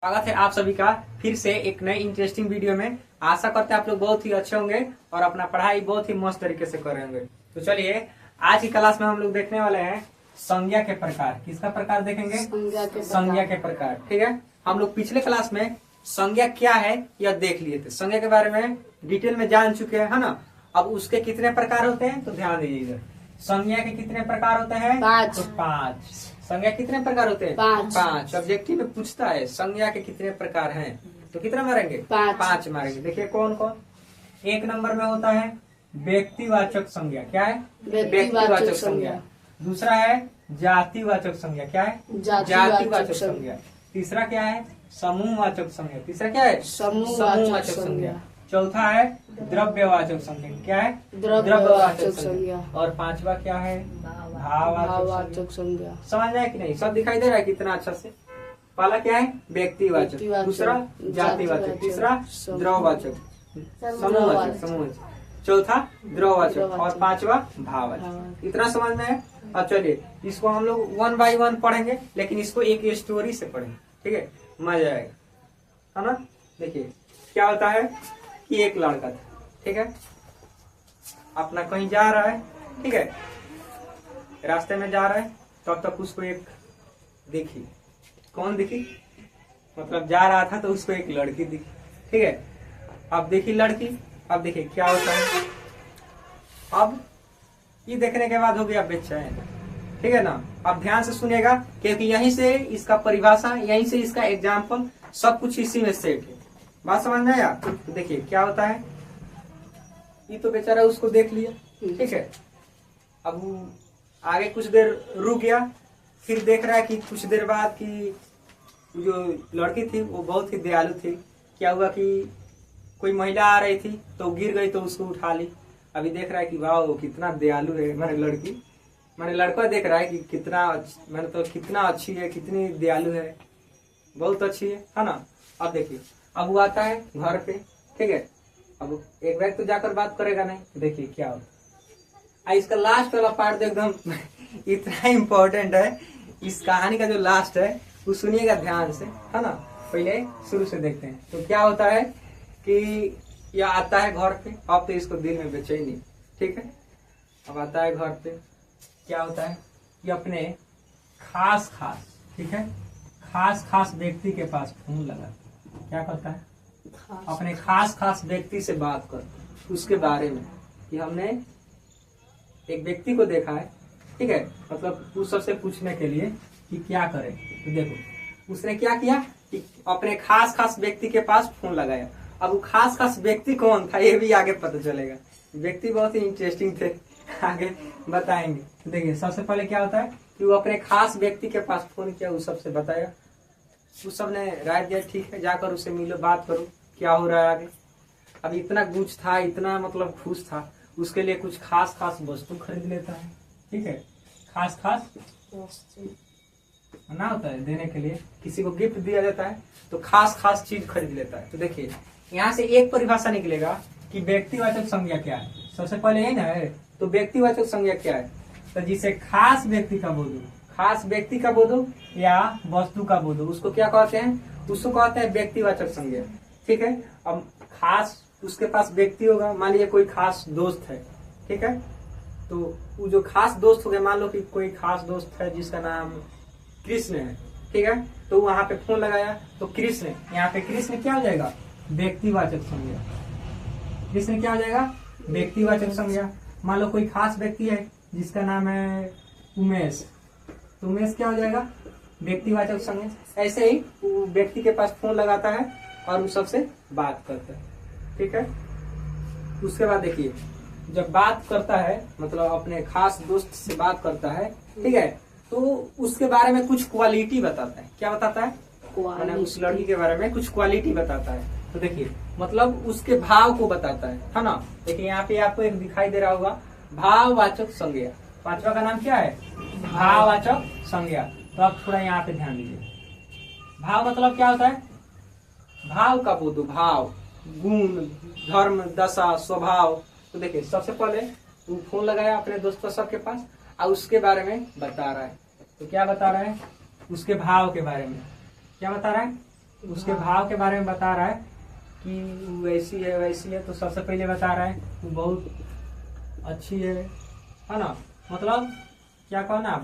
स्वागत है आप सभी का फिर से एक नई इंटरेस्टिंग वीडियो में। आशा करते हैं आप लोग बहुत ही अच्छे होंगे और अपना पढ़ाई बहुत ही मस्त तरीके से कर रहे होंगे। तो चलिए आज की क्लास में हम लोग देखने वाले हैं संज्ञा के प्रकार। किसका प्रकार देखेंगे? संज्ञा के प्रकार। ठीक है, हम लोग पिछले क्लास में संज्ञा क्या है यह देख लिए थे। संज्ञा के बारे में डिटेल में जान चुके हैं, है ना। अब उसके कितने प्रकार होते हैं तो ध्यान दीजिएगा। संज्ञा के कितने प्रकार होते हैं? 5। तो 5। संज्ञा कितने प्रकार होते हैं? 5। ऑब्जेक्टिव में पूछता है संज्ञा के कितने प्रकार हैं, तो कितना मारेंगे? 5 मारेंगे। देखिए कौन कौन। एक नंबर में होता है व्यक्तिवाचक संज्ञा। क्या है? व्यक्तिवाचक संज्ञा। दूसरा है जातिवाचक संज्ञा। क्या है? जातिवाचक संज्ञा। तीसरा क्या है? समूहवाचक संज्ञा। तीसरा क्या है? समूहवाचक संज्ञा। चौथा है द्रव्यवाचक संज्ञा। क्या है? द्रव्यवाचक संज्ञा। और पांचवा क्या है? भाववाचक संज्ञा। समझ आया कि नहीं? सब दिखाई दे रहा है कितना अच्छा से। पहला क्या है? व्यक्तिवाचक, दूसरा जातिवाचक, तीसरा द्रव्यवाचक, समूहवाचक, चौथा द्रव्यवाचक और पांचवा भाववाचक। इतना समझ में है। अब चलिए इसको हम लोग 1 बाय 1 पढ़ेंगे, लेकिन इसको एक स्टोरी से पढ़ेंगे। ठीक है, मजा आएगा, है ना। देखिए क्या होता है कि एक लड़का था, ठीक है, अपना कहीं जा रहा है, ठीक है, रास्ते में जा रहा है, तब तक उसको एक दिखी। कौन दिखी? मतलब जा रहा था तो उसको एक लड़की दिखी। ठीक है, अब देखी लड़की। अब देखिए क्या होता है। अब ये देखने के बाद हो गया बेचैन। ठीक है ना। अब ध्यान से सुनिएगा क्योंकि यहीं से इसका परिभाषा, यहीं से इसका एग्जाम्पल, सब कुछ इसी में सेट है। बात समझ में आया? तो देखिए क्या होता है। ये तो बेचारा उसको देख लिया, ठीक है। अब आगे कुछ देर रुक गया, फिर देख रहा है कि कुछ देर बाद कि जो लड़की थी वो बहुत ही दयालु थी। क्या हुआ कि कोई महिला आ रही थी तो गिर गई तो उसको उठा ली। अभी देख रहा है कि वाह कितना दयालु है। मैंने लड़की, मैंने लड़का देख रहा है कि कितना, मैंने तो कितना अच्छी है, कितनी दयालु है, बहुत अच्छी है ना। अब देखिए अब वो आता है घर पे, ठीक है। अब एक व्यक्ति तो जाकर बात करेगा नहीं। देखिए क्या होता है। इसका लास्ट वाला पार्ट तो एकदम इतना इम्पोर्टेंट है। इस कहानी का जो लास्ट है वो सुनिएगा ध्यान से, है ना। पहले शुरू से देखते हैं। तो क्या होता है कि यह आता है घर पे। अब तो इसको दिल में बेचैनी, ठीक है। अब आता है घर पे, क्या होता है कि अपने खास, ठीक है, खास व्यक्ति के पास फोन लगा। क्या करता है? अपने खास व्यक्ति से बात कर उसके बारे में कि हमने एक व्यक्ति को देखा है, ठीक है। मतलब उस सबसे पूछने के लिए कि क्या करें। तो देखो उसने क्या किया कि अपने खास व्यक्ति के पास फोन लगाया। अब वो खास व्यक्ति कौन था ये भी आगे पता चलेगा। व्यक्ति बहुत ही इंटरेस्टिंग थे, आगे बताएंगे। तो देखिए सबसे पहले क्या होता है कि वो अपने खास व्यक्ति के पास फोन किया, उस सबसे बताया। उस सब ने राय दिया, ठीक है जाकर उससे मिलो, बात करो, क्या हो रहा है आगे। अब इतना गुछ था, इतना मतलब खुश था, उसके लिए कुछ खास वस्तु खरीद लेता है, ठीक है। खास ना होता है देने के लिए, किसी को गिफ्ट दिया जाता है तो खास चीज खरीद लेता है। तो देखिए यहाँ से एक परिभाषा निकलेगा कि व्यक्तिवाचक संज्ञा क्या है। सबसे पहले यही ना है। तो व्यक्तिवाचक संज्ञा क्या है? तो जिसे खास व्यक्ति का बोधो, खास व्यक्ति का बोधो या वस्तु का बोधो, उसको क्या कहते हैं? उसको कहते हैं व्यक्तिवाचक संज्ञा, ठीक है। अब खास उसके पास व्यक्ति होगा, मान लीजिए कोई खास दोस्त है, ठीक है। तो वो जो खास दोस्त हो गया, मान लो कि कोई खास दोस्त है जिसका नाम कृष्ण है, ठीक है। तो वहां पे फोन लगाया तो कृष्ण, यहाँ पे कृष्ण क्या हो जाएगा? व्यक्तिवाचक संज्ञा। कृष्ण क्या हो जाएगा? व्यक्तिवाचक संज्ञा। मान लो कोई खास व्यक्ति है जिसका नाम है उमेश, तो उमेश क्या हो जाएगा? व्यक्तिवाचक संज्ञा। ऐसे ही वो व्यक्ति के पास फोन लगाता है और उस सबसे बात करता है, ठीक है। उसके बाद देखिए जब बात करता है, मतलब अपने खास दोस्त से बात करता है, ठीक है, तो उसके बारे में कुछ क्वालिटी बताता है। क्या बताता है? मैंने उस लड़की के बारे में कुछ क्वालिटी बताता है। तो देखिए मतलब उसके भाव को बताता है ना। देखिए यहाँ पे आपको एक दिखाई दे रहा होगा भाववाचक संज्ञा। पांचवा का नाम क्या है? भाववाचक संज्ञा। तो आप थोड़ा यहाँ पे ध्यान दीजिए। भाव मतलब क्या होता है? भाव का बोधो, भाव, गुण, धर्म, दशा, स्वभाव। तो देखिए सबसे पहले वो फोन लगाया अपने दोस्तों सबके पास और उसके बारे में बता रहा है। तो क्या बता रहा है? उसके भाव के बारे में। क्या बता रहा है? उसके भाव के बारे में बता रहा है कि वैसी है वैसी है, तो सबसे पहले बता रहा है वो बहुत अच्छी है ना। मतलब क्या कहो ना,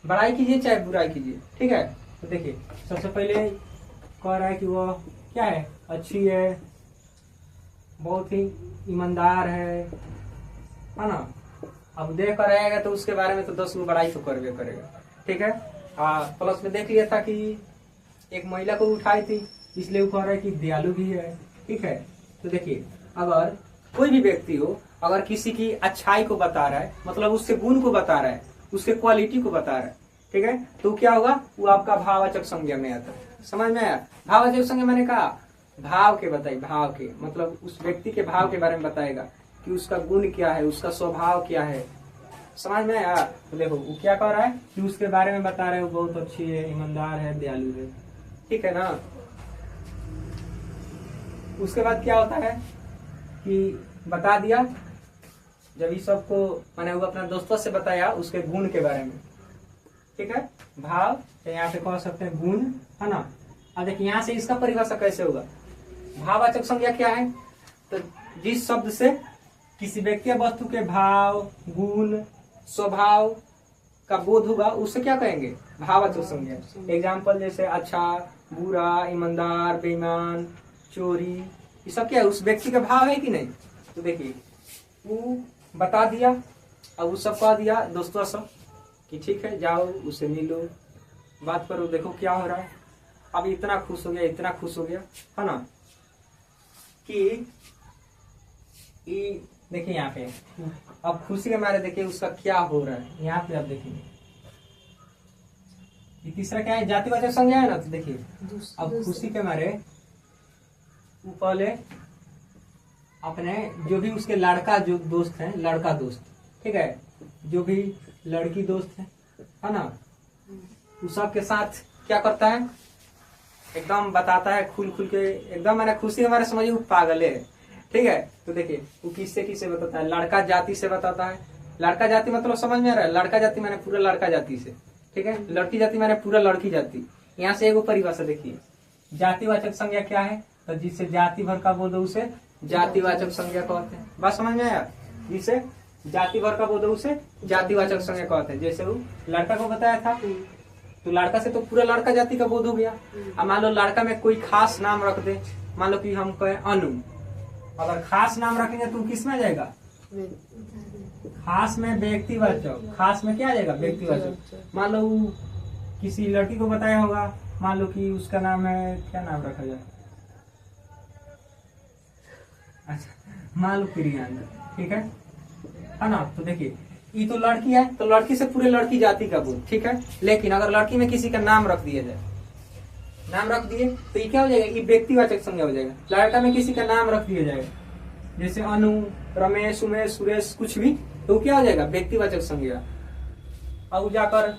बड़ाई कीजिए चाहे बुराई कीजिए, ठीक है। तो देखिए सबसे पहले कह रहा है कि वो क्या है, अच्छी है, बहुत ही ईमानदार है ना। अब देख कर रहेगा तो उसके बारे में तो 10 गो बड़ाई तो करबे करेगा, ठीक है। प्लस में देख लिया था कि एक महिला को उठाई थी, इसलिए वो कह रहा है कि दयालु भी है, ठीक है। तो देखिए अगर कोई भी व्यक्ति हो, अगर किसी की अच्छाई को बता रहा है, मतलब उसके गुण को बता रहा है, उसके क्वालिटी को बता रहा है, ठीक है, तो क्या होगा, वो आपका भाववाचक संज्ञा में आता है। समझ में आया? भाववाचक संज्ञा मैंने कहा भाव के बताई, भाव के मतलब उस व्यक्ति के भाव के बारे में बताएगा कि उसका गुण क्या है, उसका स्वभाव क्या है। समझ में आया? तो देखो वो क्या कह रहा है कि उसके बारे में बता रहे हैं, वो बहुत अच्छी है, ईमानदार है, दयालु है, ठीक है ना। उसके बाद क्या होता है कि बता दिया, जब इस सबको मैंने वो अपना दोस्तों से बताया उसके गुण के बारे में, ठीक है। भाव यहाँ पे कह सकते हैं गुण, है ना। अब देखिए यहाँ से इसका परिभाषा कैसे होगा, भाववाचक संज्ञा क्या है, तो जिस शब्द से किसी व्यक्ति या वस्तु के भाव, गुण, स्वभाव का बोध होगा उससे क्या कहेंगे, भाववाचक संज्ञा। एग्जाम्पल जैसे अच्छा, बुरा, ईमानदार, बेईमान, चोरी, ये सब क्या है, उस व्यक्ति का भाव है कि नहीं। तो देखिए वो बता दिया, अब वो सब कह दिया दोस्तों सब कि ठीक है जाओ उसे मिलो, बात करो, देखो क्या हो रहा है। अब इतना खुश हो गया, इतना खुश हो गया, है ना, कि देखिए यहाँ पे अब खुशी के मारे देखिए उसका क्या हो रहा है। यहाँ पे आप देखेंगे ये तीसरा क्या है, जातिवाचक संज्ञा है ना। तो देखिए अब खुशी के मारे वो पहले अपने जो भी उसके लड़का जो दोस्त है, लड़का दोस्त, ठीक है, जो भी लड़की दोस्त है ना, उस सब के साथ क्या करता है, एकदम बताता है खुल के, एकदम मैंने खुशी हमारे समझिए वो पागल है, ठीक है। तो देखिए वो किससे बताता है, लड़का जाति से बताता है। लड़का जाति मतलब समझ में आ रहा है, लड़का जाति मैंने पूरा लड़का जाति से, ठीक है, लड़की जाति मैंने पूरा लड़की जाति। यहाँ से एगो परिभाषा देखिए, जातिवाचक संज्ञा क्या है, तो जिससे जाति भर का बोध उसे जातिवाचक संज्ञा कहते हैं। बात समझ में आया, जिसे जाति भर का बोध उसे जातिवाचक संज्ञा कहते हैं। जैसे वो लड़का को बताया था, तो लड़का से तो पूरा लड़का जाति का बोध हो गया। अब मान लो लड़का में कोई खास नाम रख दे, मान लो कि हम कहें अनु, अगर खास नाम रखेंगे तो किस में आ जाएगा, खास में व्यक्तिवाचक, खास में क्या आ जाएगा, व्यक्तिवाचक। मान लो किसी लड़की को बताया होगा, मान लो कि उसका नाम है, क्या नाम रखा जाए, अच्छा मान लो प्रियंका, ठीक है ना। तो देखिए ये तो लड़की है, तो लड़की से पूरे लड़की जाति का बोध, ठीक है। लेकिन अगर लड़की में किसी का नाम रख दिया जाए, नाम रख दिए तो ये क्या हो जाएगा, ये व्यक्तिवाचक संज्ञा हो जाएगा। लड़का में किसी का नाम रख दिया जाएगा, जैसे अनु, रमेश, उमेश, सुरेश, कुछ भी, तो क्या हो जाएगा, व्यक्तिवाचक संज्ञा। अब जाकर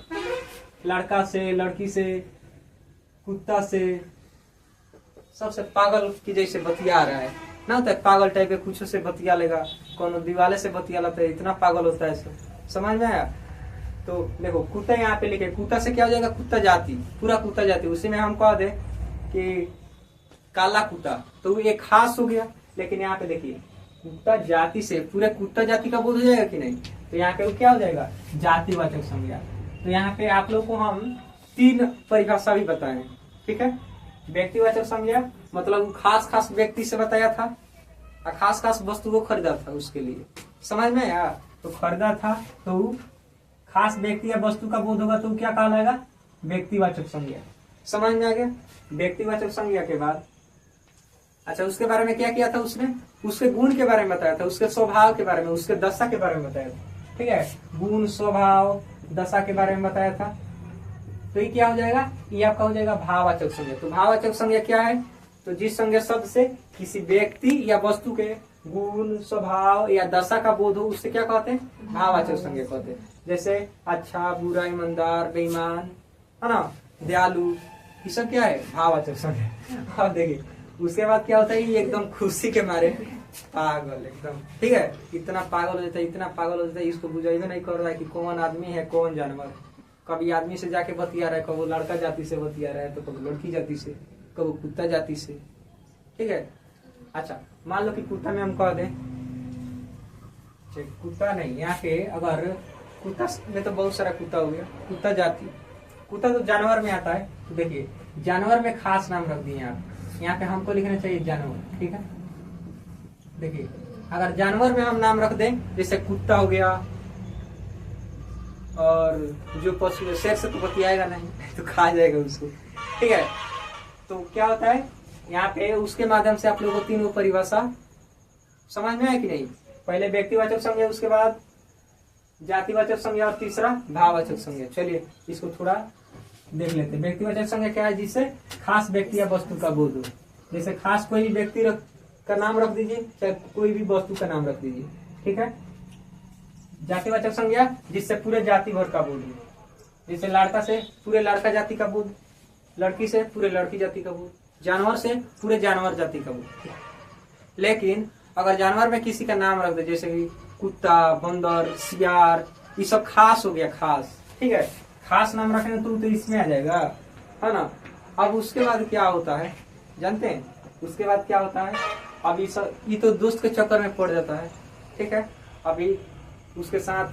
लड़का से, लड़की से, कुत्ता से, सबसे पागल की जैसे बतिया रहा है ना, होता है पागल टाइप के, कुछ से बतिया लेगा, कौन दीवाले से बतिया लेता है, इतना पागल होता है। समझ में आया? तो देखो कुत्ता यहाँ पे लिखे, कुत्ता से क्या हो जाएगा, कुत्ता जाति, पूरा कुत्ता जाति। उसी में हम कह दे कि काला कुत्ता, तो एक खास हो गया। लेकिन यहाँ पे देखिए कुत्ता जाति से पूरे कुत्ता जाति का बोध हो जाएगा कि नहीं, तो यहाँ पे वो क्या हो जाएगा, जातिवाचक संज्ञा। तो यहाँ पे आप लोग को हम 3 परिभाषा भी बताए, ठीक है। व्यक्तिवाचक संज्ञा मतलब खास खास व्यक्ति से बताया था, और खास खास वस्तु को खरीदा था उसके लिए। समझ में आया? तो खरीदा था तो खास व्यक्ति या वस्तु का बोध होगा तो क्या कहलाएगा, व्यक्तिवाचक संज्ञा। समझ में आ गया? व्यक्तिवाचक संज्ञा के बाद अच्छा उसके बारे में क्या किया था उसने, उसके गुण के बारे में बताया था, उसके स्वभाव के बारे में, उसके दशा के बारे में बताया था, ठीक है। गुण, स्वभाव, दशा के बारे में बताया था। तो ये क्या हो जाएगा, ये आपका हो जाएगा भाववाचक संज्ञा। तो भाववाचक संज्ञा क्या है, तो जिस संज्ञा शब्द से किसी व्यक्ति या वस्तु के गुण, स्वभाव या दशा का बोध हो उससे क्या कहते हैं, भाववाचक संज्ञा कहते हैं। जैसे अच्छा, बुरा, ईमानदार, बेईमान, है ना, दयालु, ये सब क्या है, भाववाचक संज्ञा। अब देखिए उसके बाद क्या होता है, ये एकदम खुशी के मारे पागल एकदम, ठीक है, इतना पागल हो जाता है, इतना पागल हो जाता है, इसको बुझाइए नहीं कर रहा है कि कौन आदमी है कौन जानवर। कभी आदमी से जाके बतिया रहा है, कभी लड़का जाति से बतिया रहा है, तो कभी लड़की जाति से, कबो कुत्ता जाति से। ठीक है, अच्छा मान लो कि कुत्ता में हम कह दें, कुत्ता नहीं, यहाँ पे अगर कुत्ता में तो बहुत सारा कुत्ता हो गया, कुत्ता जाति, कुत्ता तो जानवर में आता है। तो देखिए जानवर में खास नाम रख दिए आप, यहाँ पे हमको लिखना चाहिए जानवर। ठीक है, देखिए अगर जानवर में हम नाम रख दें, जैसे कुत्ता हो गया, और जो पशु शेर से तो बतियाएगा नहीं तो खा जाएगा उसको। ठीक है, तो क्या होता है यहाँ पे उसके माध्यम से आप लोगों को तीनों परिभाषा समझ में आए कि नहीं। पहले व्यक्तिवाचक संज्ञा, उसके बाद जातिवाचक संज्ञा, और तीसरा भाववाचक संज्ञा। चलिए इसको थोड़ा देख लेते हैं। व्यक्तिवाचक संज्ञा क्या है? जिससे खास व्यक्ति या वस्तु का बोध हो। जैसे खास कोई भी व्यक्ति का नाम रख दीजिए, चाहे कोई भी वस्तु का नाम रख दीजिए। ठीक है, जातिवाचक संज्ञा जिससे पूरे जाति भर का बोध हो, जैसे लड़का से पूरे लड़का जाति का बोध, लड़की से पूरे लड़की जाति का बोध, जानवर से पूरे जानवर जाति का बोध। लेकिन अगर जानवर में किसी का नाम रख दे, जैसे कि कुत्ता, बंदर, सियार, ये सब खास हो गया, खास। ठीक है, खास नाम रखेंगे तो इसमें आ जाएगा, है ना। अब उसके बाद क्या होता है जानते हैं? उसके बाद क्या होता है, अभी ये तो दोस्त के चक्कर में पड़ जाता है। ठीक है, अभी उसके साथ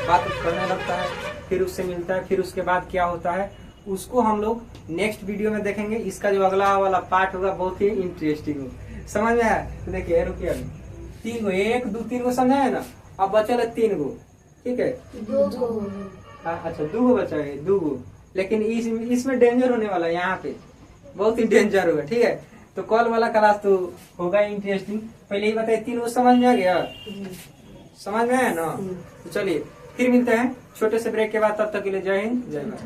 बात करने लगता है, फिर उससे मिलता है, फिर उसके बाद क्या होता है उसको हम लोग नेक्स्ट वीडियो में देखेंगे। इसका जो अगला वाला पार्ट होगा बहुत ही इंटरेस्टिंग होगा, समझ में आया? तो देखिए रुकिए, अभी 3 गो, 1 2 3 गो समझा है ना। अब बचा है 3 गो। ठीक है, 2 गो। अच्छा 2 गो बचा है, 2 गो। लेकिन इसमें डेंजर होने वाला है, यहाँ पे बहुत ही डेंजर होगा। ठीक है, तो कल वाला क्लास तो होगा इंटरेस्टिंग। पहले ही बताइए 3 गो समझ में आ गया? समझ में आया ना? तो चलिए फिर मिलते हैं छोटे से ब्रेक के बाद, तब तक के लिए जय हिंद जय भारत।